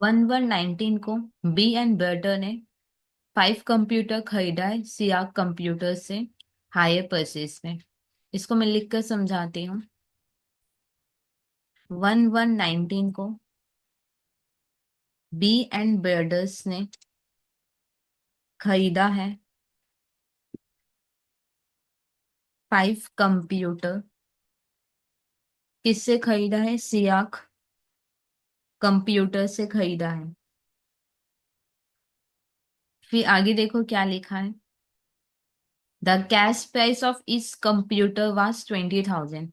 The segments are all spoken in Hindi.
1119 को बी एंड बर्टर ने 5 कंप्यूटर खरीदा है सियाक कंप्यूटर से हायर परचेज में। इसको मैं लिख कर समझाती हूँ। 1119 को बी एंड बर्डर्स ने खरीदा है 5 कंप्यूटर। किससे खरीदा है? सियाक कंप्यूटर से खरीदा है। फिर आगे देखो क्या लिखा है। द कैश प्राइस ऑफ इस कंप्यूटर वाज 20,000।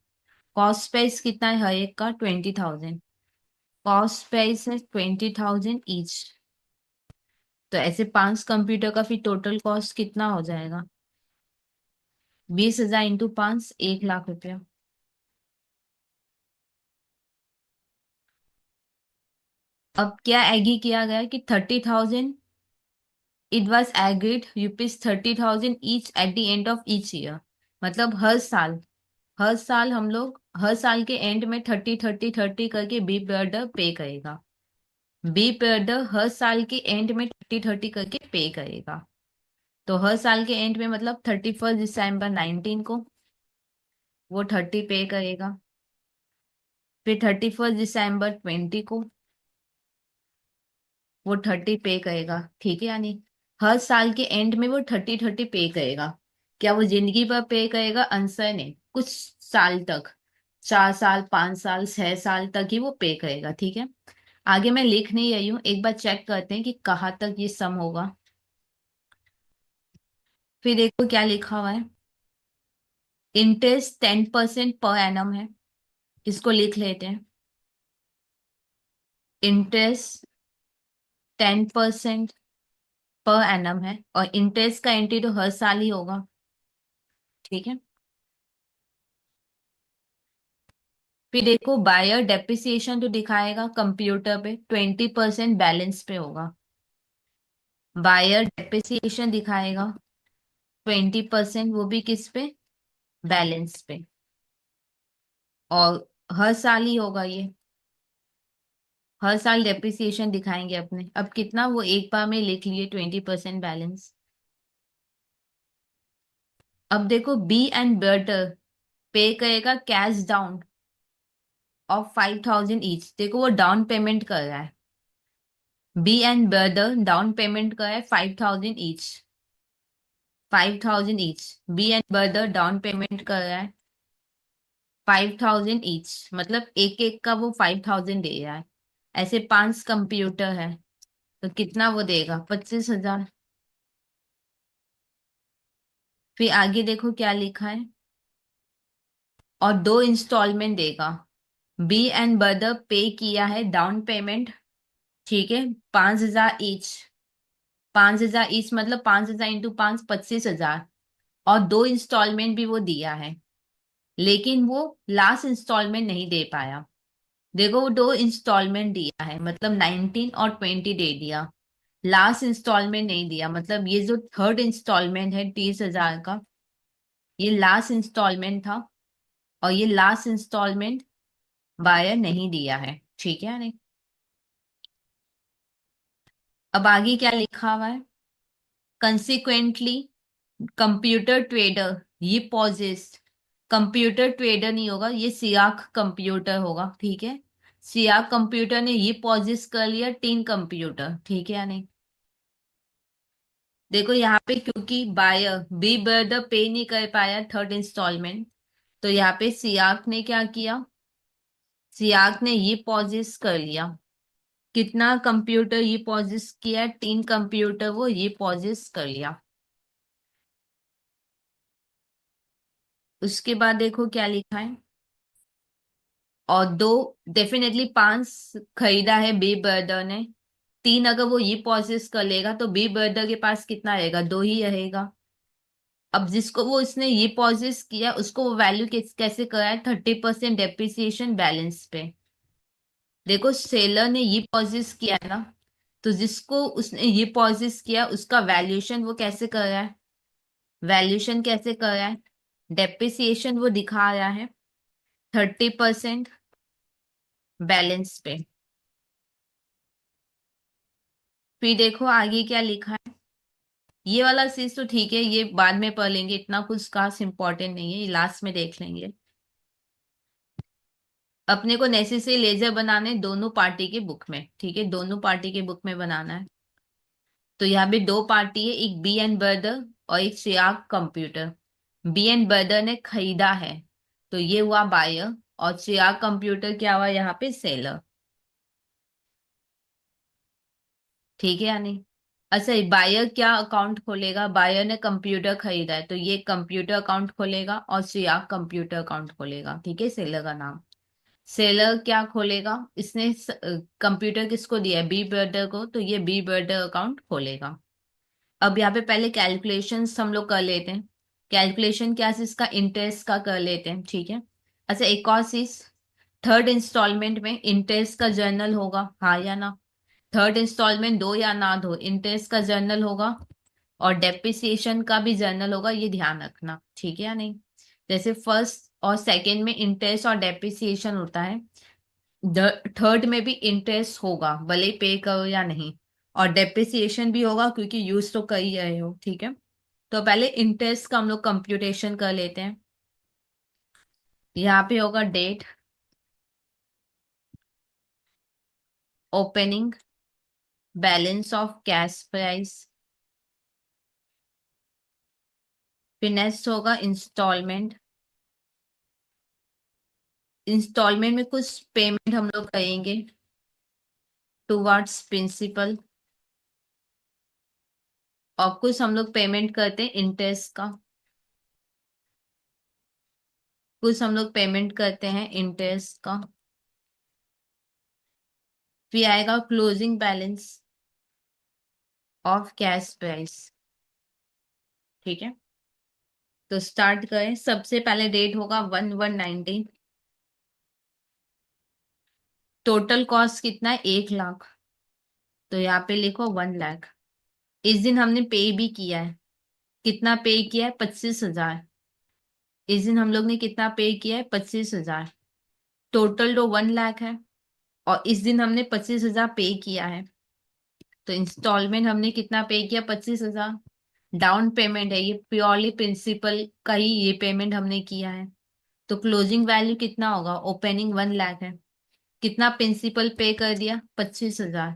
कॉस्ट प्राइस कितना है हर एक का? 20,000। कॉस्ट प्राइस है 20,000 ईच। तो ऐसे 5 कंप्यूटर का फिर टोटल कॉस्ट कितना हो जाएगा? 20,000 इंटू 5, 1 लाख रुपया। अब क्या एग्री किया गया कि 30,000, it was agreed ₹30,000 each at the end of each year. मतलब हर साल हम लोग हर साल के एंड में 30 30 30 करके बी बिल्डर पे करेगा। बी बिल्डर हर साल के एंड में 30 30 करके पे करेगा। तो हर साल के एंड में मतलब 31 दिसंबर 19 को वो 30 पे करेगा। फिर 31 दिसंबर 20 को वो 30 पे करेगा। ठीक है, यानी हर साल के एंड में वो 30 30 पे करेगा। क्या वो जिंदगी भर पे करेगा? आंसर नहीं, कुछ साल तक, 4 साल, 5 साल, 6 साल तक ही वो पे करेगा। ठीक है, आगे मैं लिख नहीं रही हूँ, एक बार चेक करते हैं कि कहाँ तक ये सम होगा। फिर देखो क्या लिखा हुआ है। इंटरेस्ट 10% पर एनम है। इसको लिख लेते हैं। इंटरेस्ट 10% पर एनम है और इंटरेस्ट का एंट्री तो हर साल ही होगा। ठीक है, फिर देखो बायर डेप्रिसिएशन तो दिखाएगा कंप्यूटर पे 20% बैलेंस पे होगा। बायर डेप्रिसिएशन दिखाएगा 20%, वो भी किस पे? बैलेंस पे। और हर साल ही होगा ये। हर साल डेप्रिसिएशन दिखाएंगे अपने। अब कितना, वो एक बार में लिख लिए 20% बैलेंस। अब देखो बी एंड बर्टर पे करेगा कैश डाउन ऑफ 5,000 ईच। देखो वो डाउन पेमेंट कर रहा है। B and brother down payment का है 5,000 each. 5,000 each. B and brother down payment कर रहा है 5,000 ईच, मतलब एक एक का वो 5,000 दे रहा है। ऐसे 5 कंप्यूटर है तो कितना वो देगा? 25,000। फिर आगे देखो क्या लिखा है। और 2 इंस्टॉलमेंट देगा। बी एंड ब्रदर पे किया है डाउन पेमेंट। ठीक है, 5,000 ईच। 5,000 ईच मतलब 5,000 इंटू 5, 25,000। और 2 इंस्टॉलमेंट भी वो दिया है, लेकिन वो लास्ट इंस्टॉलमेंट नहीं दे पाया। देखो वो 2 इंस्टॉलमेंट दिया है, मतलब 19 और 20 दे दिया। लास्ट इंस्टॉलमेंट नहीं दिया, मतलब ये जो थर्ड इंस्टॉलमेंट है 30,000 का, ये लास्ट इंस्टॉलमेंट था। और ये लास्ट इंस्टॉलमेंट बायर नहीं दिया है। ठीक है नहीं। अब आगे क्या लिखा हुआ है। कंसिक्वेंटली कंप्यूटर ट्रेडर ये पॉजेस्ट। कंप्यूटर ट्रेडर नहीं होगा, ये सियाक कंप्यूटर होगा। ठीक है, सियाक कंप्यूटर ने ये पॉजेस कर लिया 3 कंप्यूटर। ठीक है या नहीं। देखो यहाँ पे क्योंकि बायर बी ब्रदर पे नहीं कर पाया थर्ड इंस्टॉलमेंट, तो यहाँ पे सियाक ने क्या किया? सियाक ने ये पॉजेस कर लिया। कितना कंप्यूटर ये पॉजेस किया? 3 कंप्यूटर वो ये पॉजेस कर लिया। उसके बाद देखो क्या लिखा है। और दो, डेफिनेटली 5 खरीदा है बी ब्रदर ने। 3 अगर वो ये प्रोसेस कर लेगा तो बी ब्रदर के पास कितना रहेगा? 2 ही रहेगा। अब जिसको वो इसने ये प्रोसेस किया उसको वो वैल्यू कैसे करा है? 30% डेप्रिसिएशन बैलेंस पे। देखो सेलर ने ये प्रोसेस किया है ना, तो जिसको उसने ये प्रोसेस किया उसका वैल्यूएशन वो कैसे कर रहा है? वैल्यूएशन कैसे कर रहा है? डेप्रिसिएशन वो दिखा रहा है 30% बैलेंस पे। फिर देखो आगे क्या लिखा है। ये वाला चीज तो ठीक है, ये बाद में पढ़ लेंगे, इतना कुछ खास इंपॉर्टेंट नहीं है, ये लास्ट में देख लेंगे। अपने को नेसेसरी लेजर बनाने दोनों पार्टी के बुक में, ठीक है, दोनों पार्टी के बुक में बनाना है। तो यहाँ पे दो पार्टी है, एक बी एंड ब्रदर और एक चिराग कंप्यूटर। बी एंड ब्रदर ने खरीदा है, तो ये हुआ बायर, और चिराग कंप्यूटर क्या हुआ यहाँ पे, सेलर। ठीक है या नहीं। अच्छा, बायर क्या अकाउंट खोलेगा, बायर ने कंप्यूटर खरीदा है तो ये कंप्यूटर अकाउंट खोलेगा, और चिराग कंप्यूटर अकाउंट खोलेगा, ठीक है, सेलर का नाम। सेलर क्या खोलेगा, इसने कंप्यूटर किसको दिया है, बी ब्रदर को, तो ये बी ब्रदर अकाउंट खोलेगा। अब यहाँ पे पहले कैलकुलेशंस हम लोग कर लेते हैं। कैलकुलेशन क्या है, इसका इंटरेस्ट का कर लेते हैं, ठीक है। अच्छा, एक और चीज, थर्ड इंस्टॉलमेंट में इंटरेस्ट का जर्नल होगा, हाँ या ना। थर्ड इंस्टॉलमेंट दो या ना दो, इंटरेस्ट का जर्नल होगा, और डेप्रिसिएशन का भी जर्नल होगा, ये ध्यान रखना, ठीक है या नहीं। जैसे फर्स्ट और सेकंड में इंटरेस्ट और डेप्रिसिएशन होता है, थर्ड में भी इंटरेस्ट होगा, भले ही पे करो या नहीं, और डेप्रिसिएशन भी होगा क्योंकि यूज तो कर ही रहे हो, ठीक है। तो पहले इंटरेस्ट का हम लोग कंप्यूटेशन कर लेते हैं। यहाँ पे होगा date, opening, balance of cash price, फिर नेक्स्ट होगा इंस्टॉलमेंट। इंस्टॉलमेंट में कुछ पेमेंट हम लोग करेंगे टुवर्ड्स प्रिंसिपल, और कुछ हम लोग पेमेंट करते हैं इंटरेस्ट का, कुछ हम लोग पेमेंट करते हैं इंटरेस्ट का। फिर आएगा closing balance of cash price, ठीक है। तो स्टार्ट करें, सबसे पहले डेट होगा 1/1/19। टोटल कॉस्ट कितना है, 1 लाख, तो यहाँ पे लिखो 1 लाख। इस दिन हमने पे भी किया है, कितना पे किया है, 25,000। इस दिन हम लोग ने कितना पे किया है, 25,000। टोटल तो 1 लाख है, और इस दिन हमने 25,000 पे किया है, तो इंस्टॉलमेंट हमने कितना पे किया, 25,000। डाउन पेमेंट है, ये प्योरली प्रिंसिपल का ही ये पेमेंट हमने किया है। तो क्लोजिंग वैल्यू कितना होगा, ओपनिंग 1 लाख है, कितना प्रिंसिपल पे कर दिया, 25,000,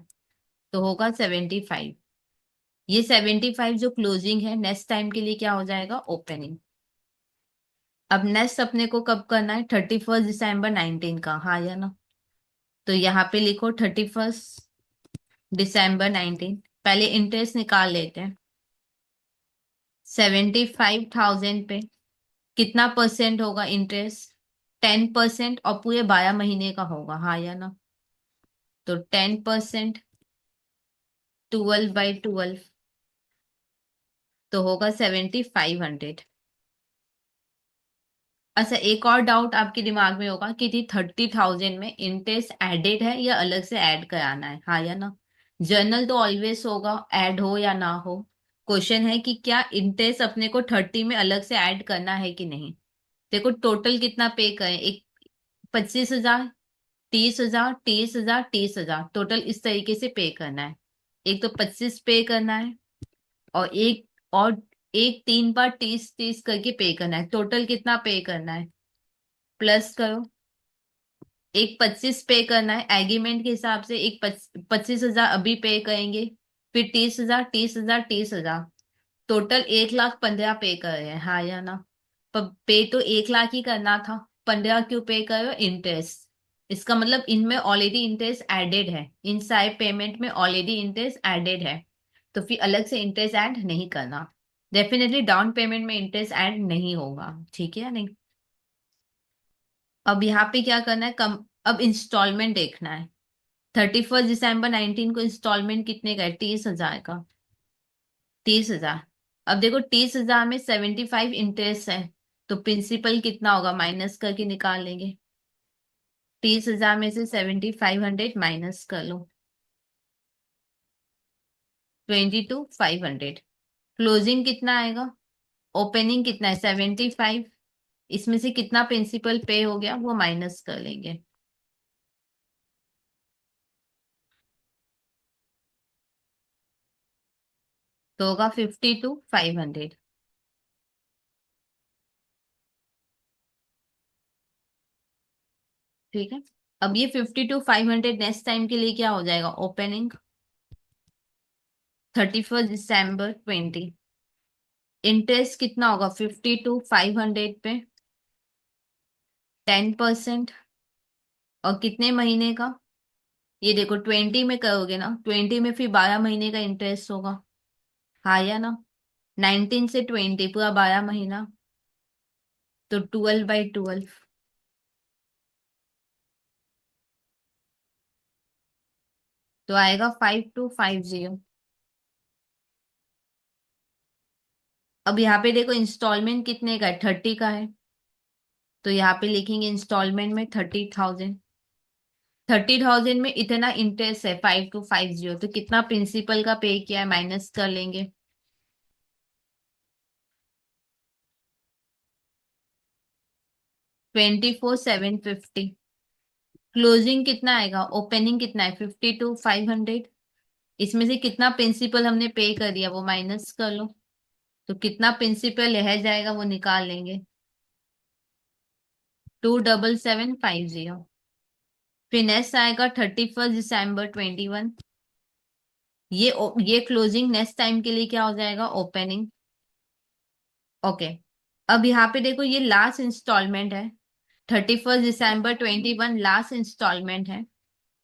तो होगा 75। ये 75 जो क्लोजिंग है, नेक्स्ट टाइम के लिए क्या हो जाएगा, ओपनिंग। अब नेक्स्ट अपने को कब करना है, 31 दिसंबर 19 का, हाँ या ना। तो यहाँ पे लिखो 31 दिसंबर 19। पहले इंटरेस्ट निकाल लेते हैं। 75,000 पे कितना परसेंट होगा इंटरेस्ट, 10%, और पूरे 12 महीने का होगा, हाँ या ना। तो 10%, 12/12, तो होगा 7,500। अच्छा, एक और डाउट आपके दिमाग में होगा कि थी 30,000 में इंटरेस्ट एडेड है या अलग से ऐड कराना है, हाँ या ना। जर्नल तो ऑलवेज होगा, ऐड हो या ना हो। क्वेश्चन है कि क्या इंटरेस्ट अपने को 30 में अलग से ऐड करना है कि नहीं। देखो टोटल कितना पे करें, एक 25,000, 30,000, 30,000, 30,000, टोटल इस तरीके से पे करना है। एक तो 25 पे करना है, और एक 3 बार 30 30 करके पे करना है, टोटल कितना पे करना है, प्लस करो। एक 25 पे करना है एग्रीमेंट के हिसाब से, एक 25,000 अभी पे करेंगे, फिर 30,000, 30,000, 30,000, टोटल 1,15,000 पे कर रहे हैं, हाँ या ना। पर पे तो 1 लाख ही करना था, 15 क्यों पे करो, इंटरेस्ट। इसका मतलब इनमें ऑलरेडी इंटरेस्ट एडेड है, इन सारे पेमेंट में ऑलरेडी इंटरेस्ट एडेड है, तो फिर अलग से इंटरेस्ट ऐड नहीं करना। डेफिनेटली डाउन पेमेंट में इंटरेस्ट ऐड नहीं होगा, ठीक है या नहीं। अब यहाँ पे क्या करना है, कम, अब इंस्टॉलमेंट देखना है। 31 दिसंबर 19 को इंस्टॉलमेंट कितने का है, 30,000 का, 30,000। अब देखो 30,000 में 75 इंटरेस्ट है, तो प्रिंसिपल कितना होगा, माइनस करके निकाल लेंगे। 30,000 में से 7,500 माइनस कर लो, 22,500। क्लोजिंग कितना आएगा, ओपनिंग कितना है, 75, इसमें से कितना प्रिंसिपल पे हो गया वो माइनस कर लेंगे। तो होगा 50 to 500। ठीक है। अब ये 50 to 500 नेक्स्ट टाइम के लिए क्या हो जाएगा, ओपनिंग 31 December 20। इंटरेस्ट कितना होगा 50 to 500 पे, 10%। और कितने महीने का, ये देखो 20 में करोगे ना, 20 में फिर 12 महीने का इंटरेस्ट होगा। हाँ या ना, 19 से 20 पूरा 12 महीना, तो 12/12। तो आएगा 5250। अब यहाँ पे देखो इंस्टॉलमेंट कितने का है, 30 का है। तो यहाँ पे लिखेंगे इंस्टॉलमेंट में 30,000। 30,000 में इतना इंटरेस्ट है 5250, तो कितना प्रिंसिपल का पे किया है माइनस कर लेंगे। 24,750। क्लोजिंग कितना आएगा, ओपनिंग कितना है 50 to 500। इसमें से कितना प्रिंसिपल हमने पे कर दिया वो माइनस कर लो। तो कितना प्रिंसिपल रह जाएगा वो निकाल लेंगे। 27750। फिर नेक्स्ट आएगा 31 December 2021। ये क्लोजिंग नेक्स्ट टाइम के लिए क्या हो जाएगा, ओपनिंग। ओके। अब यहाँ पे देखो ये लास्ट इंस्टॉलमेंट है, 31 December 2021 लास्ट इंस्टॉलमेंट है।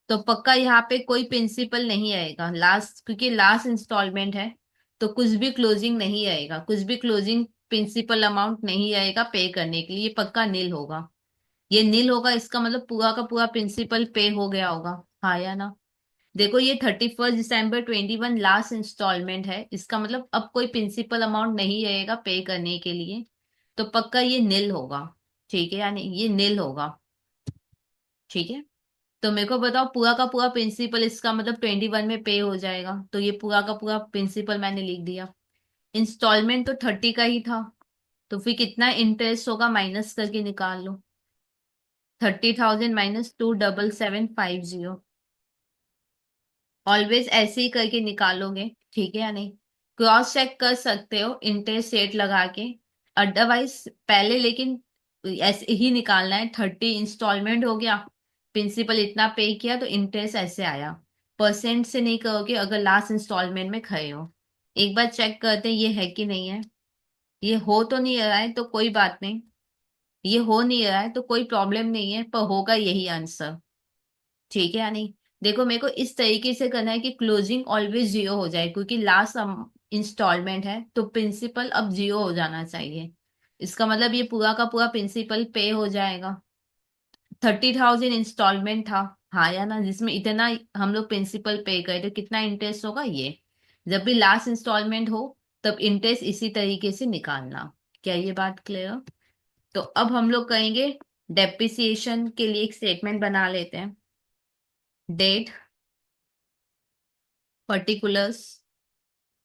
तो पक्का यहाँ पे कोई प्रिंसिपल नहीं आएगा लास्ट, क्योंकि लास्ट इंस्टॉलमेंट है। तो कुछ भी क्लोजिंग नहीं आएगा, कुछ भी क्लोजिंग प्रिंसिपल अमाउंट नहीं आएगा पे करने के लिए, ये पक्का नील होगा। ये नील होगा, इसका मतलब पूरा का पूरा प्रिंसिपल पे हो गया होगा। हाँ या ना। देखो ये 31 December 2021 लास्ट इंस्टॉलमेंट है, इसका मतलब अब कोई प्रिंसिपल अमाउंट नहीं रहेगा पे करने के लिए। तो पक्का ये नील होगा। ठीक है, यानी ये नील होगा। ठीक है। तो मेरे को बताओ पूरा का पूरा प्रिंसिपल, इसका मतलब 21 में पे हो जाएगा, तो ये पूरा का पूरा प्रिंसिपल मैंने लिख दिया। इंस्टॉलमेंट तो 30 का ही था, तो फिर कितना इंटरेस्ट होगा माइनस करके निकाल लो। 30,000 माइनस 27750। ऑलवेज ऐसे ही करके निकालोगे, ठीक है या नहीं। क्रॉस चेक कर सकते हो इंटरेस्ट रेट लगा के, अदरवाइज पहले लेकिन ऐसे ही निकालना है। 30 इंस्टॉलमेंट हो गया, प्रिंसिपल इतना पे किया तो इंटरेस्ट ऐसे आया। परसेंट से नहीं करोगे अगर लास्ट इंस्टॉलमेंट में खड़े हो। एक बार चेक करते हैं ये है कि नहीं है। ये हो तो नहीं रहा है तो कोई बात नहीं, ये हो नहीं रहा है तो कोई प्रॉब्लम नहीं है, पर होगा यही आंसर। ठीक है या नहीं। देखो मेरे को इस तरीके से करना है कि क्लोजिंग ऑलवेज जीरो हो जाए, क्योंकि लास्ट इंस्टॉलमेंट है तो प्रिंसिपल अब जीरो हो जाना चाहिए। इसका मतलब ये पूरा का पूरा प्रिंसिपल पे हो जाएगा। 30,000 इंस्टॉलमेंट था, हाँ या ना, जिसमें इतना हम लोग प्रिंसिपल पे करे तो कितना इंटरेस्ट होगा ये। जब भी लास्ट इंस्टॉलमेंट हो तब इंटरेस्ट इसी तरीके से निकालना। क्या ये बात क्लियर। तो अब हम लोग कहेंगे डेप्रिसिएशन के लिए एक स्टेटमेंट बना लेते हैं। डेट, पर्टिकुलर्स,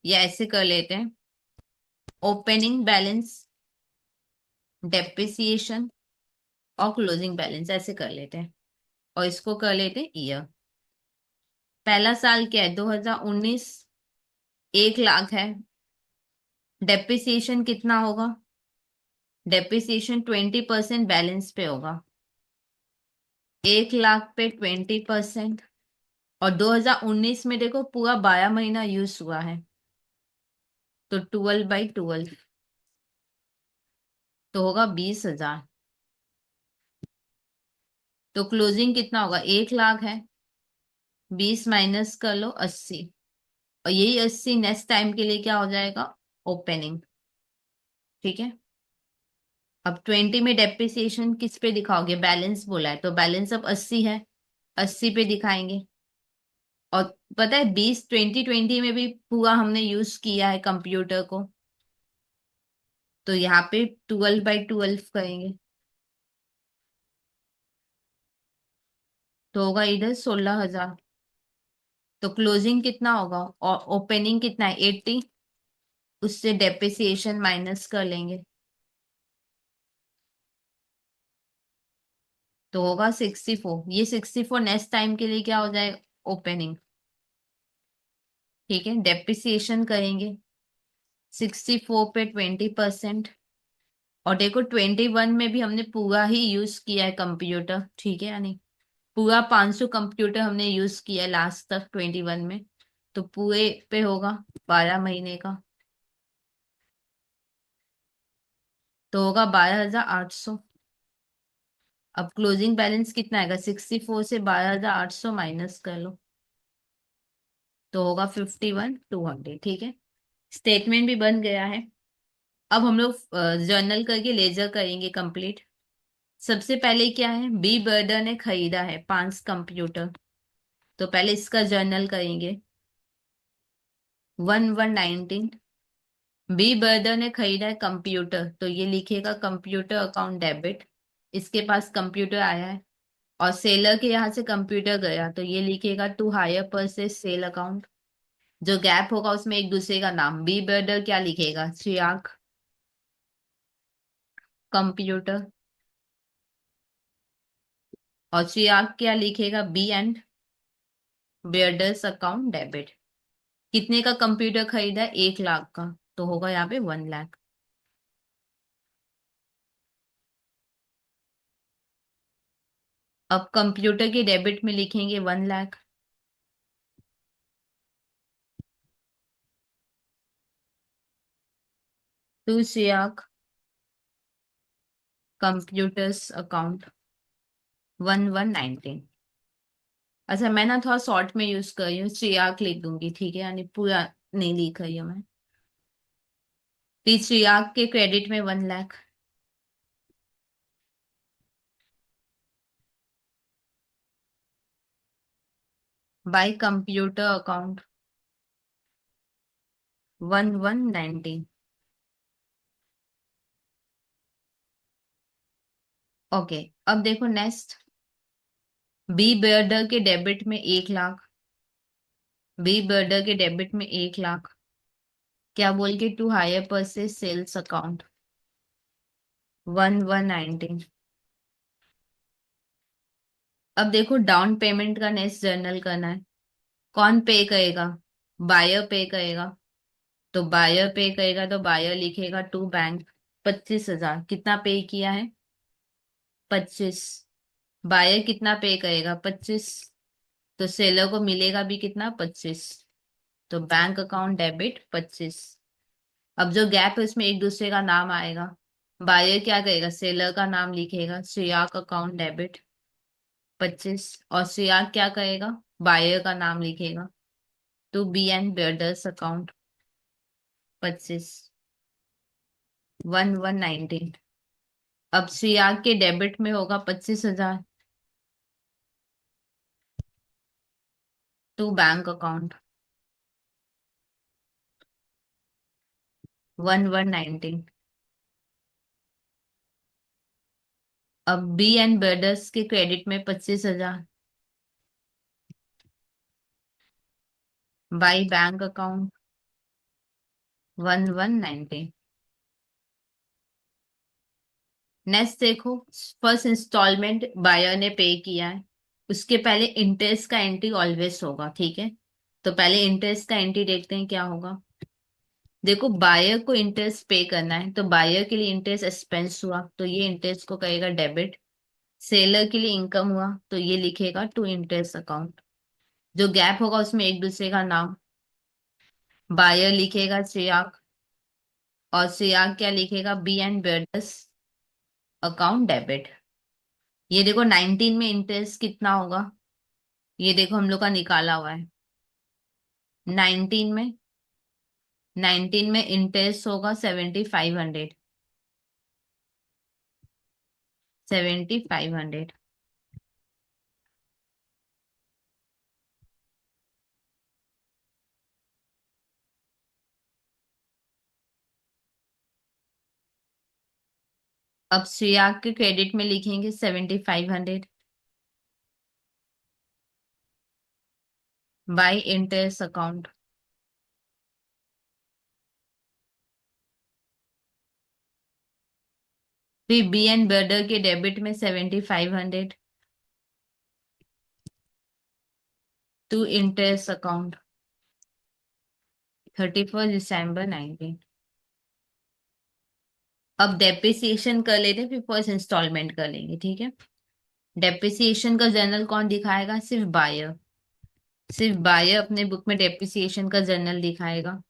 या ऐसे कर लेते हैं ओपनिंग बैलेंस, डेप्रिसिएशन और क्लोजिंग बैलेंस, ऐसे कर लेते हैं। और इसको कर लेते हैं ईयर। पहला साल क्या है 2019, 1 लाख है। डेप्रिसिएशन कितना होगा, डेप्रिसिएशन 20% बैलेंस पे होगा। 1 लाख पे 20%। और 2019 में देखो पूरा 12 महीना यूज हुआ है, तो 12/12, तो होगा 20,000। तो क्लोजिंग कितना होगा, 1 लाख है, 20 माइनस कर लो 80। और यही 80 नेक्स्ट टाइम के लिए क्या हो जाएगा, ओपनिंग। ठीक है। अब 20 में डेप्रिसिएशन किस पे दिखाओगे, बैलेंस बोला है तो बैलेंस अब 80 है, 80 पे दिखाएंगे। और पता है 20 20 में भी पूरा हमने यूज किया है कंप्यूटर को, तो यहाँ पे 12/12 करेंगे, तो होगा इधर 16,000। तो क्लोजिंग कितना होगा और ओपनिंग कितना है 80, उससे डेप्रिसिएशन माइनस कर लेंगे, तो होगा 64। ये 64 नेक्स्ट टाइम के लिए क्या हो जाएगा, ओपनिंग। ठीक है, डेप्रिसिएशन करेंगे। 64 पे 20%। और देखो 21 में भी हमने पूरा ही यूज किया है कंप्यूटर, ठीक है या नहीं? पूरा 500 कंप्यूटर हमने यूज किया है लास्ट तक 21 में। तो पूरे पे होगा 12 महीने का, तो होगा 12,800। अब क्लोजिंग बैलेंस कितना आएगा? 64 से 12,800 माइनस कर लो, तो होगा 51,200, ठीक है। स्टेटमेंट भी बन गया है। अब हम लोग जर्नल करके लेजर करेंगे कंप्लीट। सबसे पहले क्या है, बी बर्डर ने खरीदा है 5 कंप्यूटर, तो पहले इसका जर्नल करेंगे। 1119। बी बर्दर ने खरीदा है कंप्यूटर, तो ये लिखेगा कंप्यूटर अकाउंट डेबिट। इसके पास कंप्यूटर आया है। और सेलर के यहाँ से कंप्यूटर गया, तो ये लिखेगा to hire purchase sale account. जो गैप होगा उसमें एक दूसरे का नाम, बी बर्डर क्या लिखेगा? चिराग कंप्यूटर। और चिराग क्या लिखेगा? B and brothers account debit. कितने का कंप्यूटर खरीदा है? 1 लाख का, तो होगा यहाँ पे 1 लाख। अब कंप्यूटर की डेबिट में लिखेंगे 1 lakh. To Chirag computers account 1119। अच्छा, मैं ना थोड़ा शॉर्ट में यूज कर रही हूँ, चिराग लिख दूंगी, ठीक है, यानी पूरा नहीं लिख रही हूँ मैं। तो चिराग के क्रेडिट में 1 lakh. By computer account 1119। Okay. अब देखो नेक्स्ट, बी बर्डर के डेबिट में 1 लाख। बी बर्डर के डेबिट में 1 लाख, क्या बोल के? To hire purchase sales account 1119। अब देखो डाउन पेमेंट का नेक्स्ट जर्नल करना है। कौन पे करेगा? बायर पे करेगा। तो बायर पे करेगा, तो बायर लिखेगा टू बैंक 25,000। कितना पे किया है? 25। बायर कितना पे करेगा? 25। तो सेलर को मिलेगा भी कितना? 25। तो बैंक अकाउंट डेबिट 25। अब जो गैप है उसमें एक दूसरे का नाम आएगा। बायर क्या करेगा? सेलर का नाम लिखेगा, श्रेयाक अकाउंट डेबिट 25। और श्रेयाक क्या करेगा? बायर का नाम लिखेगा, to B and builders account 25। 1119। अब श्रेयाक के डेबिट में होगा 25,000, टू बैंक अकाउंट 1119। अब बी एंड ब्रदर्स के क्रेडिट में 25,000, बाई बैंक अकाउंट 1119। नेक्स्ट देखो, फर्स्ट इंस्टॉलमेंट बायर ने पे किया है, उसके पहले इंटरेस्ट का एंट्री ऑलवेज होगा, ठीक है। तो पहले इंटरेस्ट का एंट्री देखते हैं क्या होगा। देखो बायर को इंटरेस्ट पे करना है, तो बायर के लिए इंटरेस्ट एक्सपेंस हुआ, तो ये इंटरेस्ट को कहेगा डेबिट। सेलर के लिए इनकम हुआ, तो ये लिखेगा टू इंटरेस्ट अकाउंट। जो गैप होगा उसमें एक दूसरे का नाम, बायर लिखेगा चिराग, और चिराग क्या लिखेगा? B and brothers account debit. ये देखो 19 में इंटरेस्ट कितना होगा, ये देखो हम लोग का निकाला हुआ है। 19 में, 19 में इंटरेस्ट होगा 7,500। 7,500। अब श्रेया के क्रेडिट में लिखेंगे 7,500 बाई इंटरेस्ट अकाउंट। फिर बी एंड ब्रदर के डेबिट में 7,500 टू इंटरेस्ट अकाउंट 31 दिसंबर 19। अब डेप्रिसिएशन कर लेते हैं, फिर फर्स्ट इंस्टॉलमेंट कर लेंगे, ठीक है। डेप्रिसिएशन का जर्नल कौन दिखाएगा? सिर्फ बायर। सिर्फ बायर अपने बुक में डेप्रिसिएशन का जर्नल दिखाएगा।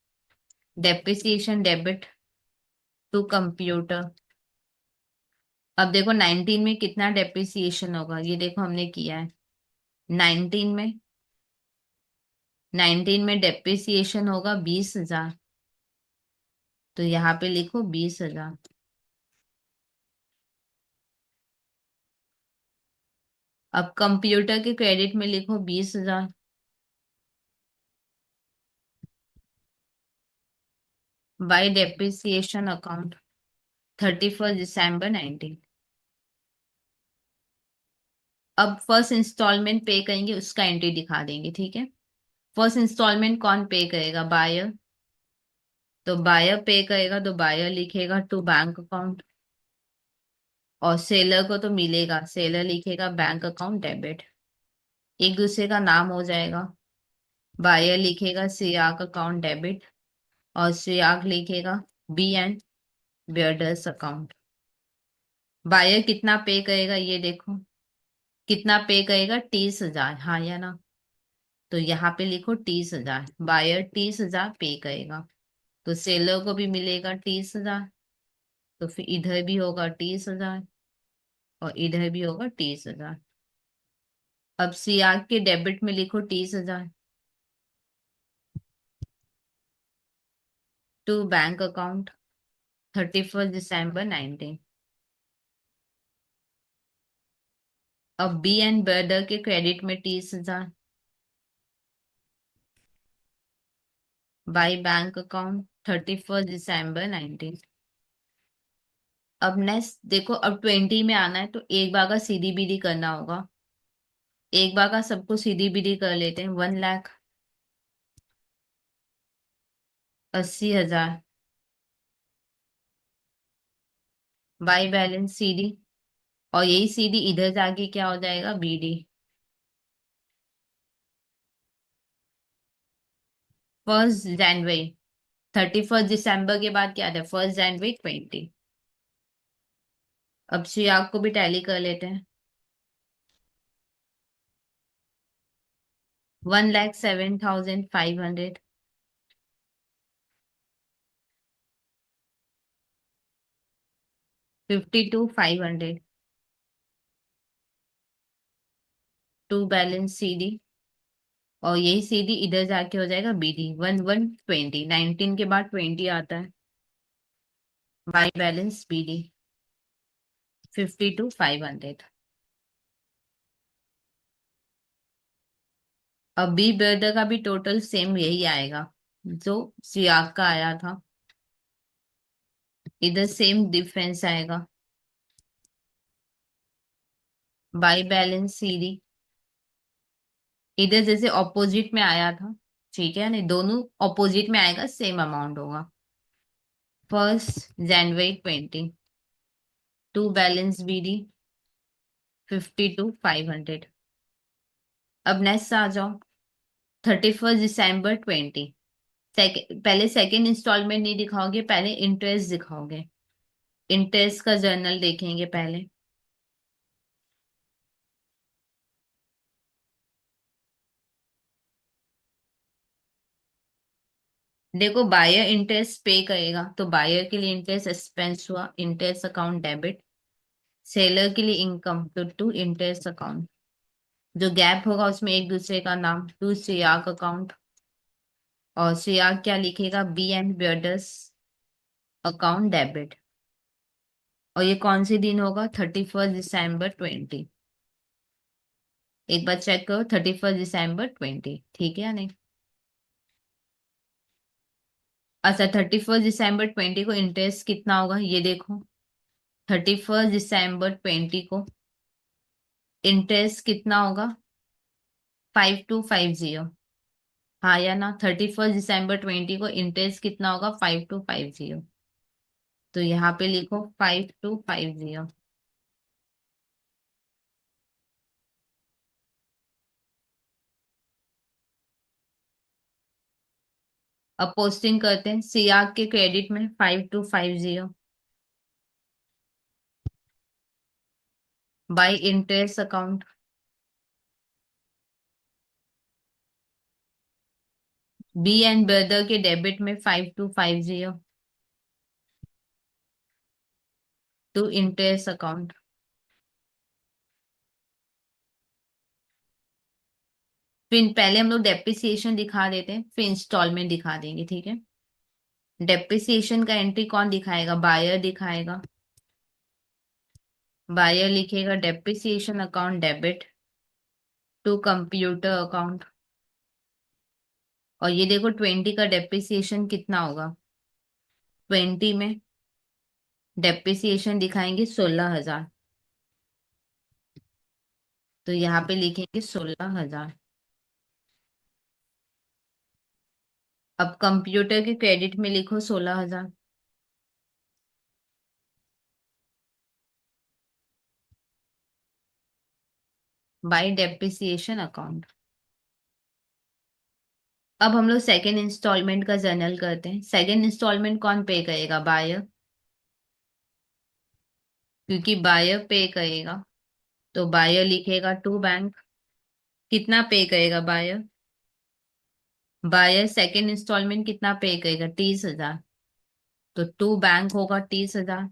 Depreciation debit to computer. अब देखो 19 में कितना डेप्रिसिएशन होगा, ये देखो हमने किया है। 19 में 19 में डेप्रिसिएशन होगा 20,000। तो यहाँ पे लिखो 20,000। अब कंप्यूटर के क्रेडिट में लिखो 20,000। बाय डेप्रिसिएशन अकाउंट 31 दिसंबर 19। अब फर्स्ट इंस्टॉलमेंट पे करेंगे, उसका एंट्री दिखा देंगे, ठीक है। फर्स्ट इंस्टॉलमेंट कौन पे करेगा? बायर। तो बायर पे करेगा तो बायर लिखेगा टू बैंक अकाउंट। और सेलर को तो मिलेगा, सेलर लिखेगा बैंक अकाउंट डेबिट। एक दूसरे का नाम हो जाएगा। बायर लिखेगा सियाक अकाउंट डेबिट। और सियाक लिखेगा B and brothers account. Buyer कितना पे करेगा ये देखो। कितना पे करेगा? 30,000, हाँ या ना? तो यहाँ पे लिखो 30,000। बायर 30,000 पे करेगा। तो सेलर को भी मिलेगा 30,000। तो फिर इधर भी होगा 30,000। और इधर भी होगा 30,000। अब सीआर के डेबिट में लिखो 30,000 टू बैंक अकाउंट 31 दिसंबर 19। अब बी एंड ब्रदर के क्रेडिट में 30,000 बाई बैंक अकाउंट 31 दिसंबर 19। अब नेक्स्ट देखो, अब 20 में आना है तो एक बार का सीधी बीडी करना होगा। एक बार का सबको सीधी बीडी कर लेते हैं। 1 लाख 80,000 बाई बैलेंस सीडी। और यही सीडी इधर जाके क्या हो जाएगा? बीडी। फर्स्ट जनवरी 31 दिसंबर के बाद क्या था? फर्स्ट जनवरी 20। अब चिराग को भी टैली कर लेते हैं। 1,07,500 52,500 टू बैलेंस सीडी। और यही सीडी इधर जाके हो जाएगा बीडी। 1,120, 19 के बाद 20 आता है। By balance BD 52,500। अब बी ब्रदर का भी टोटल सेम यही आएगा जो सियाग का आया था। इधर सेम डिफरेंस आएगा। बाई बैलेंस सीडी इधर जैसे ऑपोजिट में आया था, ठीक है, नहीं दोनों ऑपोजिट में आएगा, सेम अमाउंट होगा। फर्स्ट जनवरी 20 टू बैलेंस बीडी 52,500। अब नेक्स्ट आ जाओ। 31 दिसंबर 20। पहले सेकेंड इंस्टॉलमेंट नहीं दिखाओगे, पहले इंटरेस्ट दिखाओगे। इंटरेस्ट का जर्नल देखेंगे पहले। देखो बायर इंटरेस्ट पे करेगा तो बायर के लिए इंटरेस्ट एक्सपेंस हुआ, इंटरेस्ट अकाउंट डेबिट। सेलर के लिए इनकम तो टू इंटरेस्ट अकाउंट। जो गैप होगा उसमें एक दूसरे का नाम, टू सियाक अकाउंट। और सियाक क्या लिखेगा? B and brothers account debit. और ये कौन से दिन होगा? 31 दिसंबर 20। एक बार चेक करो 31 दिसंबर 20, ठीक है या नहीं? अच्छा 31 दिसंबर 20 को इंटरेस्ट कितना होगा ये देखो। 31 दिसंबर 20 को इंटरेस्ट कितना होगा? 5250। हाँ या ना? 31 दिसंबर 20 को इंटरेस्ट कितना होगा? 5250। तो यहाँ पे लिखो 5250। अब पोस्टिंग करते हैं। सियाग के क्रेडिट में 5250। By interest account. B and brother के डेबिट में 5250 टू इंटरेस्ट अकाउंट। फिर पहले हम लोग डेप्रिसिएशन दिखा देते हैं, फिर इंस्टॉलमेंट दिखा देंगे, ठीक है। डेप्रिसिएशन का एंट्री कौन दिखाएगा? बायर दिखाएगा। बायर लिखेगा depreciation account debit to computer account. और ये देखो 20 का डेप्रिसिएशन कितना होगा? 20 में डेप्रिसिएशन दिखाएंगे 16,000। तो यहाँ पे लिखेंगे 16,000। अब कंप्यूटर के क्रेडिट में लिखो 16,000। Bye depreciation account. अब हम लोग सेकेंड इंस्टॉलमेंट का जर्नल करते हैं। सेकेंड इंस्टॉलमेंट कौन पे करेगा? बायर, क्योंकि बायर पे करेगा। तो बायर लिखेगा टू बैंक। कितना पे करेगा बायर? बायर सेकेंड इंस्टॉलमेंट कितना पे करेगा? 30,000। तो टू बैंक होगा 30,000।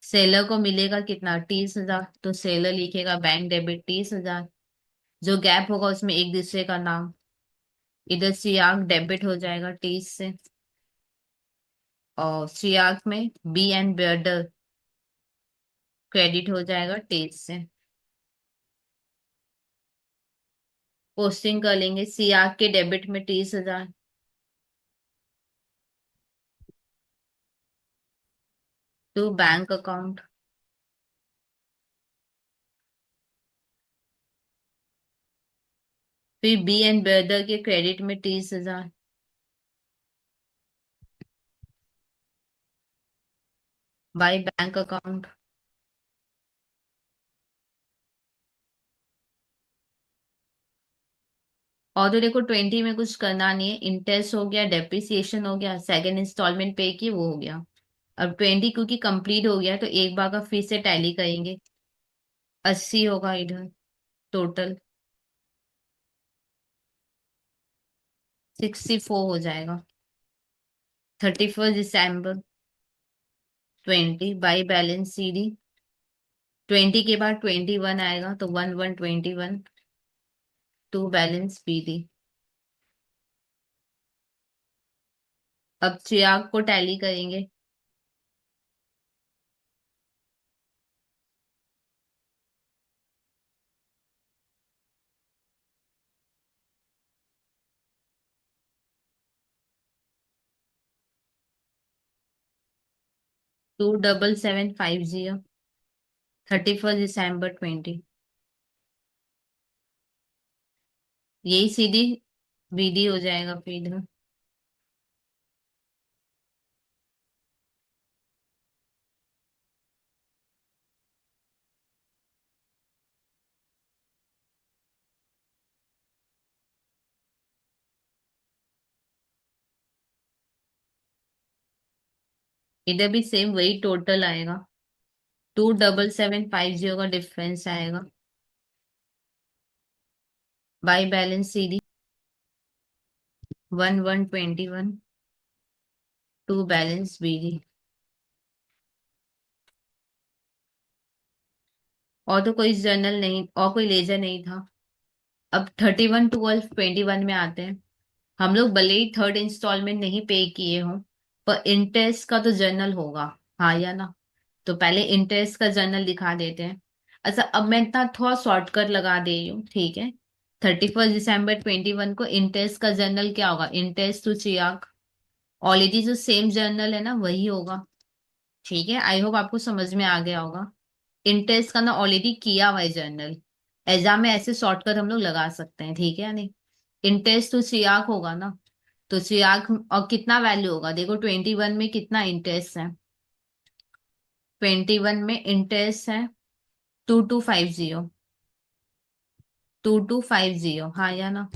सेलर को मिलेगा कितना? 30,000। तो सेलर लिखेगा बैंक डेबिट 30,000। जो गैप होगा उसमें एक दूसरे का नाम, इधर सियाक डेबिट हो जाएगा 30 से, और सियाक में बी एंड ब्रदर क्रेडिट हो जाएगा 30 से। पोस्टिंग कर लेंगे सियाक के डेबिट में 30,000 टू बैंक अकाउंट। फिर बी एंड ब्रदर के क्रेडिट में 30,000 बाय बैंक अकाउंट। और तो देखो 20 में कुछ करना नहीं है, इंटरेस्ट हो गया, डेप्रिसिएशन हो गया, सेकंड इंस्टॉलमेंट पे की वो हो गया। अब 20 क्योंकि कंप्लीट हो गया तो एक बार का फिर से टैली करेंगे। 80 होगा इधर टोटल, 64 हो जाएगा। 31 दिसंबर 20 बाई बैलेंस सीडी। 20 के बाद 21 आएगा तो 1121 टू बैलेंस बीडी। अब चिराग को टैली करेंगे। टू 7750 31 दिसंबर 20। यही सीधी बीडी हो जाएगा फिर इधर। इधर भी सेम वही टोटल आएगा। 27750 का डिफरेंस आएगा by balance CD. 1121 to balance BD. और तो कोई जर्नल नहीं और कोई लेजर नहीं था। अब 31 12 21 में आते हैं। हम लोग भले ही थर्ड इंस्टॉलमेंट नहीं पे किए हो, पर इंटरेस्ट का तो जर्नल होगा, हाँ या ना? तो पहले इंटरेस्ट का जर्नल दिखा देते हैं। अच्छा, अब मैं इतना थोड़ा शॉर्टकट लगा दे रही हूँ, ठीक है। 31 दिसंबर 2021 को इंटरेस्ट का जर्नल क्या होगा? Interest to Chirag. ऑलरेडी जो सेम जर्नल है ना वही होगा, ठीक है। आई होप आपको समझ में आ गया होगा। इंटरेस्ट का ना ऑलरेडी किया हुआ है जर्नल। एग्जाम में ऐसे शॉर्टकट हम लोग लगा सकते हैं, ठीक है या नहीं? इंटरेस्ट तो चिराग होगा ना, तो चिराग और कितना वैल्यू होगा? देखो 21 में कितना इंटरेस्ट है? 21 में इंटरेस्ट है 2250। 2250, हाँ या ना?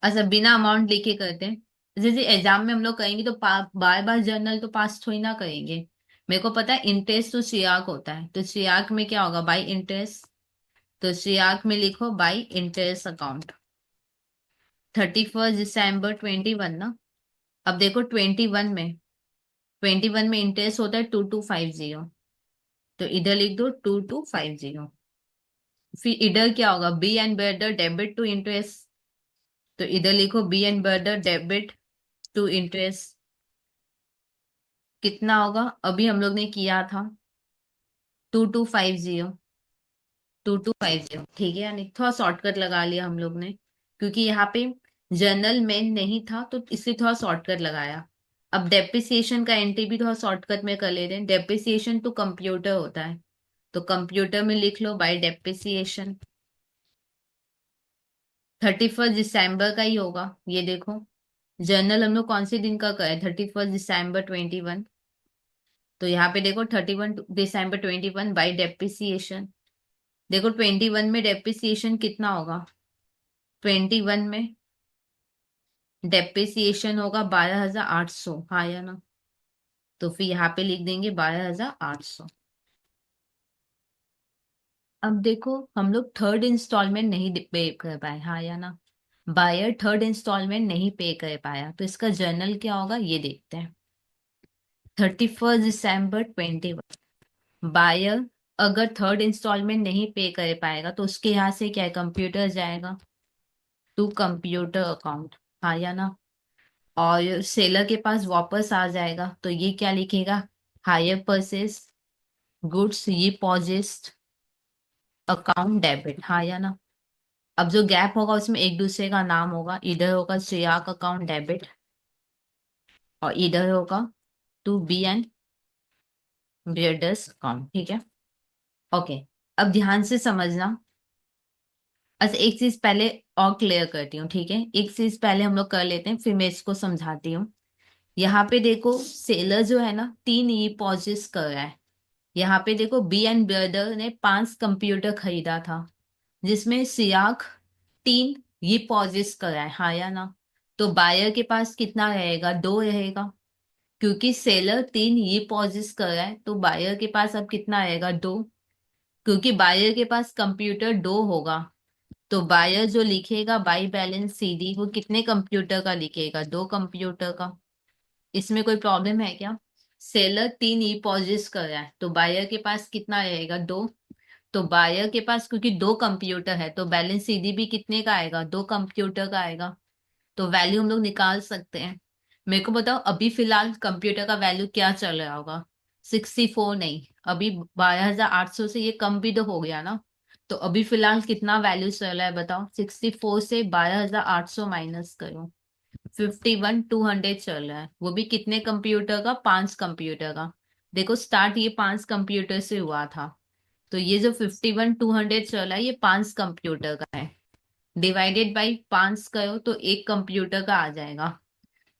अच्छा, बिना अमाउंट लिखे करते हैं। जैसे एग्जाम में हम लोग कहेंगे तो बार बार जर्नल तो पास थोड़ी ना करेंगे। मेरे को पता है इंटरेस्ट तो सियाक होता है, तो सियाक में क्या होगा, बाई इंटरेस्ट। तो सियाक में लिखो बाई इंटरेस्ट अकाउंट। 31 दिसंबर 21 ना। अब देखो 21 में इंटरेस्ट होता है 2250। तो इधर लिख दो 2250। फिर इधर क्या होगा, B and brother debit to interest. तो इधर लिखो B and brother debit to interest. कितना होगा, अभी हम लोग ने किया था 2250। 2250 ठीक है, यानी थोड़ा शॉर्टकट लगा लिया हम लोग ने, क्योंकि यहाँ पे जनरल मेन नहीं था तो इसलिए थोड़ा शॉर्टकट लगाया। अब डेप्रिसिएशन का एंट्री भी थोड़ा शॉर्टकट में कर लेते हैं। डेप्रिसिएशन तो कंप्यूटर होता है, तो कंप्यूटर में लिख लो बाय डेप्रिसिएशन। 31 दिसंबर का ही होगा, ये देखो। जर्नल हम लोग कौन से दिन का करे, 31 दिसंबर 21। तो यहाँ पे देखो 31 दिसंबर 21 बाई डेप्रिसिएशन। देखो 21 में डेप्रिसिएशन कितना होगा, 21 में डेप्रिसिएशन होगा 12,800, हाँ या ना। तो फिर यहाँ पे लिख देंगे 12,800। अब देखो हम लोग थर्ड इंस्टॉलमेंट नहीं पे कर पाए, हाँ या ना। बायर थर्ड इंस्टॉलमेंट नहीं पे कर पाया, तो इसका जर्नल क्या होगा ये देखते हैं। 31 दिसंबर 21 बायर अगर थर्ड इंस्टॉलमेंट नहीं पे कर पाएगा तो उसके यहाँ से क्या है, कंप्यूटर जाएगा टू कंप्यूटर अकाउंट, हाँ या ना। और सेलर के पास वापस आ जाएगा, तो ये क्या लिखेगा, हायर परचेज गुड्स ये पॉजिस्ट अकाउंट डेबिट, हाँ या ना। अब जो गैप होगा उसमें एक दूसरे का नाम होगा, इधर होगा श्रेयाक अकाउंट डेबिट और इधर होगा to B and brothers account, ठीक है। ओके, अब ध्यान से समझना। अच्छा एक चीज पहले और क्लियर करती हूँ, ठीक है, एक चीज पहले हम लोग कर लेते हैं फिर मैं इसको समझाती हूँ। यहाँ पे देखो सेलर जो है ना 3 ई पॉजिस कर रहा है। यहाँ पे देखो बी एंड ब्रदर ने 5 कंप्यूटर खरीदा था, जिसमें सियाक 3 ये पॉजिस कर रहा है, हाँ या ना। तो बायर के पास कितना रहेगा, 2 रहेगा। क्योंकि सेलर 3 ये पॉजिस कर रहा है तो बायर के पास अब कितना रहेगा, 2। क्योंकि बायर के पास कंप्यूटर 2 होगा, तो बायर जो लिखेगा बाई बैलेंस सीडी वो कितने कंप्यूटर का लिखेगा, 2 कंप्यूटर का। इसमें कोई प्रॉब्लम है क्या। सेलर 3 ई पॉजिस कर रहा है तो बायर के पास कितना रहेगा, 2। तो बायर के पास क्योंकि 2 कंप्यूटर है तो बैलेंस सीडी भी कितने का आएगा, 2 कंप्यूटर का आएगा। तो वैल्यू हम लोग निकाल सकते हैं। मेरे को बताओ अभी फिलहाल कंप्यूटर का वैल्यू क्या चल रहा होगा, 64 नहीं, अभी 12,800 से ये कम भी तो हो गया ना। तो अभी फिलहाल कितना वैल्यू चल रहा है बताओ, 64 से 12,800 माइनस करो, 51,200 चल रहा है। वो भी कितने कंप्यूटर का, 5 कंप्यूटर का। देखो स्टार्ट ये 5 कंप्यूटर से हुआ था, तो ये जो 51,200 चल रहा है ये 5 कंप्यूटर का है। डिवाइडेड बाई 5 करो तो एक कंप्यूटर का आ जाएगा,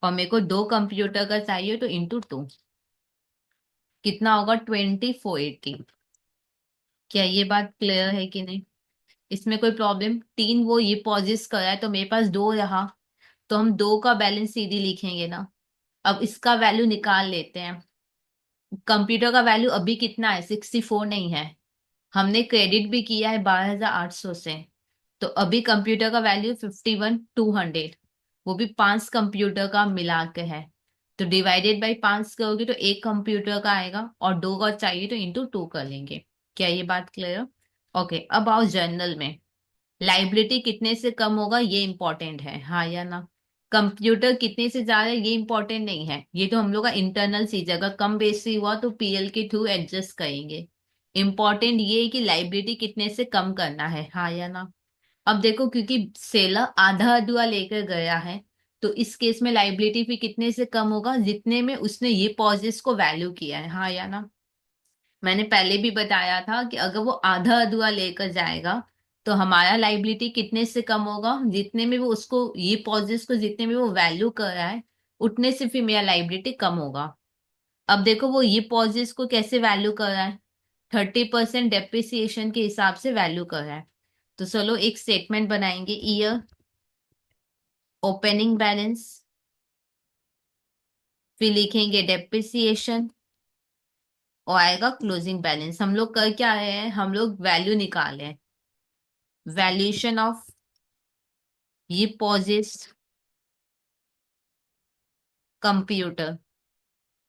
और मेरे को 2 कंप्यूटर का चाहिए तो इंटू 2 कितना होगा, 2480। क्या ये बात क्लियर है कि नहीं। इसमें कोई प्रॉब्लम, 3 वो ये पॉजिस करा है तो मेरे पास 2 रहा, तो हम 2 का बैलेंस सीधी लिखेंगे ना। अब इसका वैल्यू निकाल लेते हैं। कंप्यूटर का वैल्यू अभी कितना है, 64 नहीं है। हमने क्रेडिट भी किया है 12,800 से, तो अभी कंप्यूटर का वैल्यू 51,200, वो भी 5 कंप्यूटर का मिला के है। तो डिवाइडेड बाई 5 करोगे तो एक कंप्यूटर का आएगा, और 2 का चाहिए तो इंटू 2 कर लेंगे। क्या ये बात क्लियर। ओके, अब आओ जर्नल में। लाइबिलिटी कितने से कम होगा ये इंपॉर्टेंट है, हाँ या ना। कंप्यूटर कितने से ज्यादा है ये इंपॉर्टेंट नहीं है, ये तो हम लोग का इंटरनल चीज है, अगर कम बेसी हुआ तो पीएल के थ्रू एडजस्ट करेंगे। इंपॉर्टेंट ये है कि लाइबिलिटी कितने से कम करना है, हाँ या ना। अब देखो क्योंकि सेलर आधा अधूरा लेकर गया है, तो इस केस में लाइबिलिटी भी कितने से कम होगा, जितने में उसने ये पॉजिस को वैल्यू किया है, हाँ या ना। मैंने पहले भी बताया था कि अगर वो आधा अधूरा लेकर जाएगा तो हमारा लाइबिलिटी कितने से कम होगा, जितने में वो उसको ये पॉजिस को जितने में वो वैल्यू कर रहा है उतने से फिर मेरा लाइबिलिटी कम होगा। अब देखो वो ये पॉजिस को कैसे वैल्यू कर रहा है, 30% डेप्रिसिएशन के हिसाब से वैल्यू कर रहा है। तो चलो एक स्टेटमेंट बनाएंगे, ईयर ओपनिंग बैलेंस, फिर लिखेंगे डेप्रिसिएशन, और आएगा क्लोजिंग बैलेंस। हम लोग कर क्या रहे हैं, हम लोग वैल्यू निकाले हैं, वैल्यूएशन ऑफ ये पॉजिस कंप्यूटर।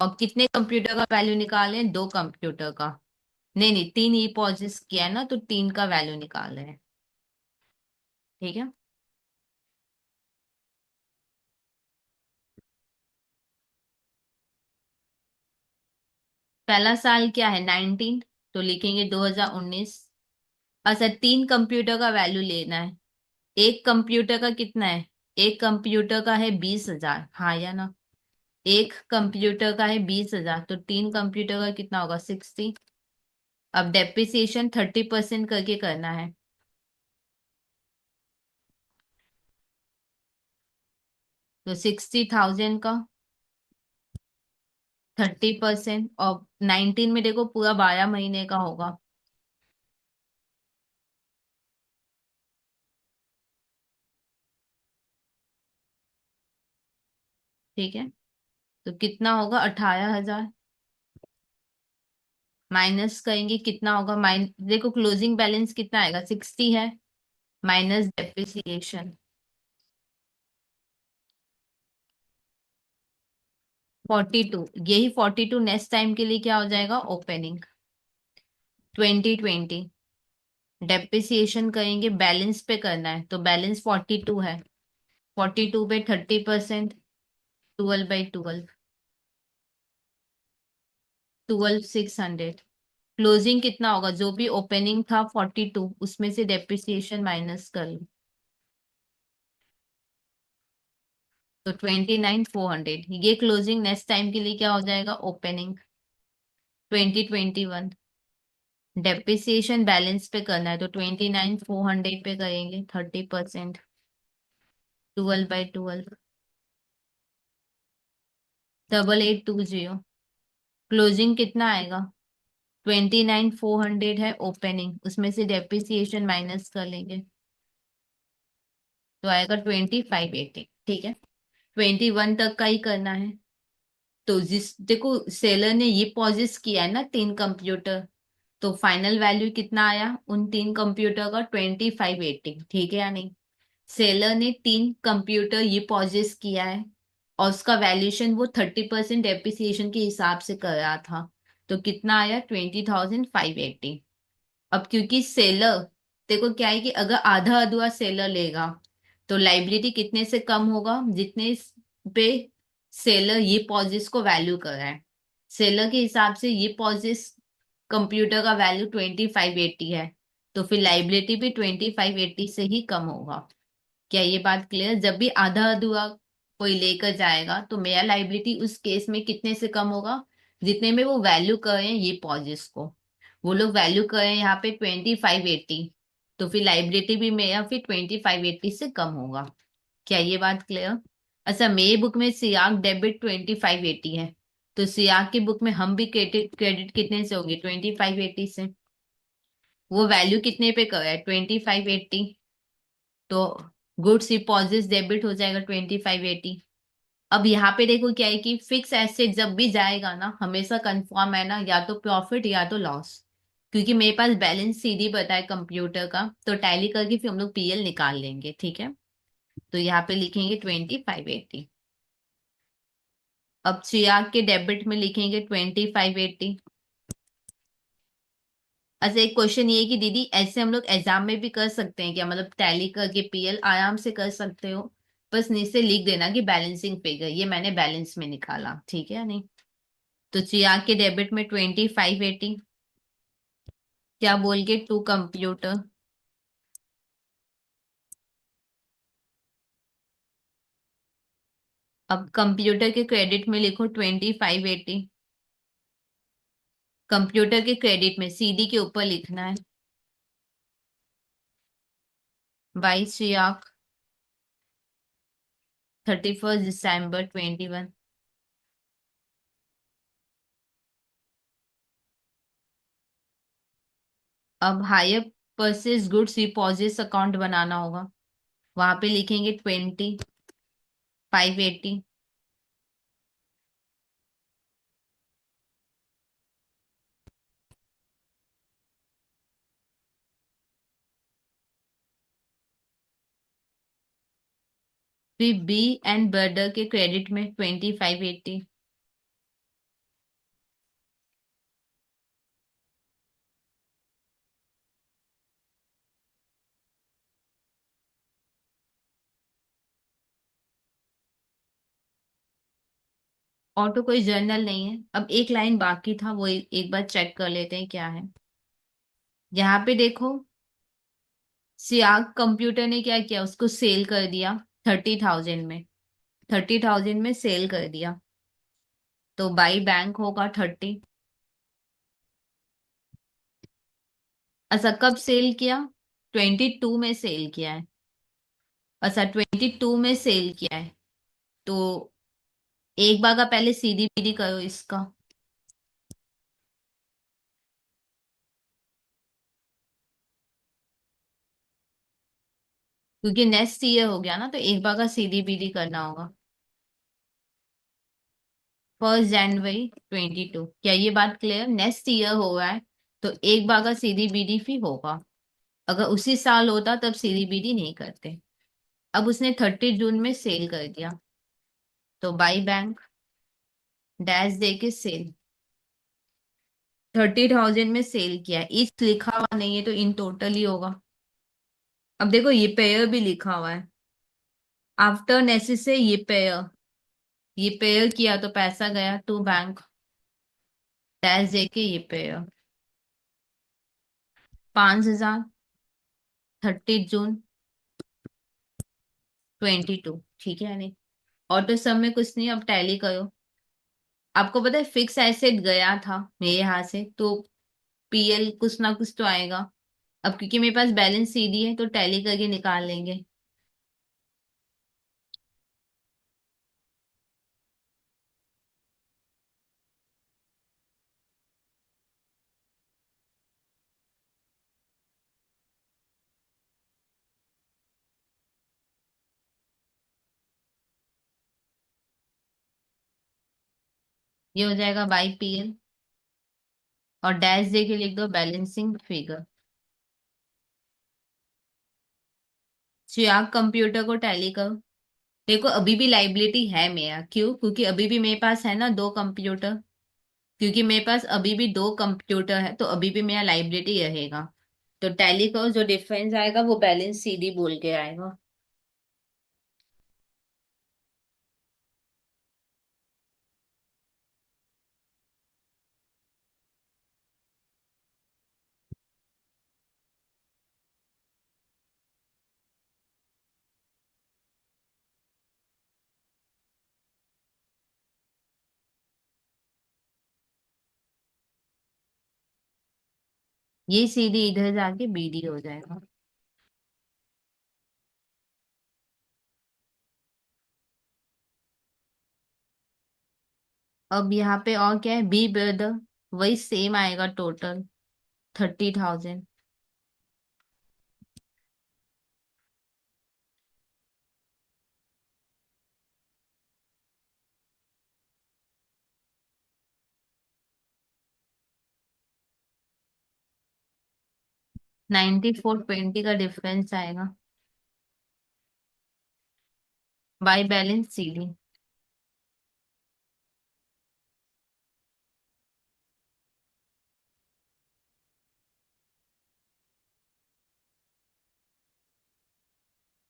और कितने कंप्यूटर का वैल्यू निकाले हैं, दो कंप्यूटर का। नहीं नहीं, तीन ई पॉजिस किया है ना, तो तीन का वैल्यू निकाल रहे हैं। ठीक है। पहला साल क्या है 19, तो लिखेंगे 2019। अच्छा, तीन कंप्यूटर का वैल्यू लेना है। एक कंप्यूटर का कितना है, एक कंप्यूटर का है 20,000, हाँ या ना। एक कंप्यूटर का है 20,000, तो तीन कंप्यूटर का कितना होगा 60। अब डेप्रिसिएशन 30% करके करना है। तो 60,000 का 30%, और 19 में देखो पूरा 12 महीने का होगा। ठीक है। तो कितना होगा 18,000। माइनस करेंगे कितना होगा, देखो क्लोजिंग बैलेंस कितना आएगा 60 है, माइनस डेप्रिसिएशन 42। यही 42 नेक्स्ट टाइम के लिए क्या हो जाएगा, ओपनिंग 2020। डेप्रिसिएशन करेंगे, बैलेंस पे करना है, तो बैलेंस 42 है। 42 पे 30%, 12/12, 12,600। क्लोजिंग कितना होगा, जो भी ओपनिंग था 42, उसमें से डेप्रिसिएशन माइनस कर लो, तो 29,400। ये क्लोजिंग नेक्स्ट टाइम के लिए क्या हो जाएगा, ओपनिंग 2021। डेप्रिसिएशन बैलेंस पे करना है, तो 29,400 पे करेंगे 30%, 12/12, 8820। क्लोजिंग कितना आएगा, 29,400 है ओपनिंग, उसमें से डेप्रिसिएशन माइनस कर लेंगे, तो आएगा 2580। ठीक है। 21 तक का ही करना है। तो जिस देखो सेलर ने ये पॉजिस किया है ना तीन कंप्यूटर, तो फाइनल वैल्यू कितना आया उन तीन कंप्यूटर का, 2580। ठीक है या नहीं। सेलर ने तीन कंप्यूटर ये पॉजिस किया है, और उसका वैल्यूएशन वो 30% डेप्रिसिएशन के हिसाब से कर रहा था, तो कितना आया 20,580। अब क्योंकि सेलर, देखो क्या है कि अगर आधा अधूरा सेलर लेगा, तो लाइबिलिटी कितने से कम होगा, जितने पे सेलर ये पॉजिस को वैल्यू कर रहा है। सेलर के हिसाब से ये पॉजिस कंप्यूटर का वैल्यू 2580 है, तो फिर लाइबिलिटी भी 2580 से ही कम होगा। क्या ये बात क्लियर, जब भी आधा अधूरा कोई लेकर जाएगा, तो मेरा लाइबिलिटी उस केस में कितने से कम होगा, जितने में वो वैल्यू कर रहे हैं ये पॉजिस को। वो लोग वैल्यू कर रहे हैं यहाँ पे 2580, तो फिर लाइबिलिटी भी मेरा फिर 2580 से कम होगा। क्या ये बात क्लियर। अच्छा, मेरी बुक में सियाक डेबिट 2580 है, तो सियाक की बुक में हम भी क्रेडिट क्रेडिट कितने से होगी, 2580 से। वो वैल्यू कितने पे कर रहा है 2580, तो गुड्स डिपॉजिट डेबिट हो जाएगा 2580। अब यहाँ पे देखो क्या है कि फिक्स एसेट जब भी जाएगा ना, हमेशा कंफर्म है ना, या तो प्रॉफिट या तो लॉस। क्योंकि मेरे पास बैलेंस सीधी पता है कंप्यूटर का, तो टैली करके फिर हम लोग पीएल निकाल लेंगे। ठीक है। तो यहाँ पे लिखेंगे 2580। अब चिराग के डेबिट में लिखेंगे 2580। अच्छा, एक क्वेश्चन ये है कि दीदी ऐसे हम लोग एग्जाम में भी कर सकते हैं क्या, मतलब टैली करके पीएल आराम से कर सकते हो। बस नीचे लिख देना कि बैलेंसिंग फिगर ये मैंने बैलेंस में निकाला, ठीक है या नहीं। तो चिराग के डेबिट में 2580, क्या बोल के टू कंप्यूटर। अब कंप्यूटर के क्रेडिट में लिखो 2580। कंप्यूटर के क्रेडिट में सीडी के ऊपर लिखना है, बाई चिराग 31 दिसंबर 21। अब hire purchase goods deposits account बनाना होगा, वहां पे लिखेंगे 2580। फिर बी एंड ब्रदर के क्रेडिट में 2580। ऑटो कोई जर्नल नहीं है। अब एक लाइन बाकी था, वो एक बार चेक कर लेते हैं क्या है। यहाँ पे देखो, सियाग कंप्यूटर ने क्या किया, उसको सेल कर दिया 30,000 में। 30,000 में सेल कर दिया, तो बाई बैंक होगा 30। अच्छा, कब सेल किया? 22 में सेल किया है। अच्छा, 22 में सेल किया है, तो एक बार का पहले सीधी बीदी करो इसका। क्योंकि नेक्स्ट ईयर हो गया ना, तो एक बार का सीधी बीदी करना होगा। 1 जनवरी 22, क्या ये बात क्लियर? नेक्स्ट ईयर हो रहा है, तो एक बार का सीधी बीडी भी होगा। अगर उसी साल होता तब सीधी बीडी नहीं करते। अब उसने 30 जून में सेल कर दिया, तो बाई बैंक डैश दे के सेल। 30,000 में सेल किया है, इस लिखा हुआ नहीं है तो इन टोटल ही होगा। अब देखो, ये पेयर भी लिखा हुआ है। आफ्टर नेसेस से ये पेयर किया तो पैसा गया टू बैंक, डैश दे के ये पेयर। 5,000, 30 जून 22, ठीक है नहीं? ऑटो सम में कुछ नहीं, अब टैली करो। आपको पता है फिक्स एसेट गया था मेरे यहाँ से, तो पीएल कुछ ना कुछ तो आएगा। अब क्योंकि मेरे पास बैलेंस सीडी है, तो टैली करके निकाल लेंगे। ये हो जाएगा बाई पीएल, और डैश दे के लिख दो बैलेंसिंग फिगर। चिराग कंप्यूटर को टैली करो। देखो, अभी भी लाइबिलिटी है मेरा, क्यों? क्योंकि अभी भी मेरे पास है ना दो कंप्यूटर। क्योंकि मेरे पास अभी भी दो कंप्यूटर है, तो अभी भी मेरा लाइबिलिटी रहेगा। तो टैली करो, जो डिफरेंस आएगा वो बैलेंस सीडी बोल के आएगा। ये सीडी इधर जाके बीडी हो जाएगा। अब यहाँ पे और क्या है, बी ब्रदर, वही सेम आएगा टोटल 30,000। 9420 का डिफरेंस आएगा, बाय बैलेंस सीडी।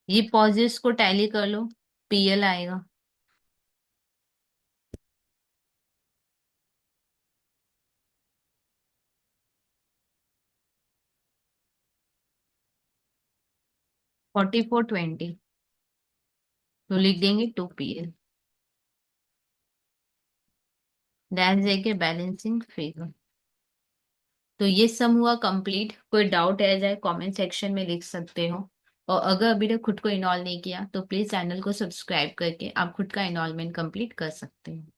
ये पॉजिस को टैली कर लो, पीएल आएगा। 4420, तो लिख देंगे 2 पीएल, डैश देके बैलेंसिंग फिगर। तो ये सम हुआ कंप्लीट। कोई डाउट है जाए कमेंट सेक्शन में लिख सकते हो। और अगर अभी तक खुद को इनॉल नहीं किया, तो प्लीज चैनल को सब्सक्राइब करके आप खुद का इनॉलमेंट कंप्लीट कर सकते हो।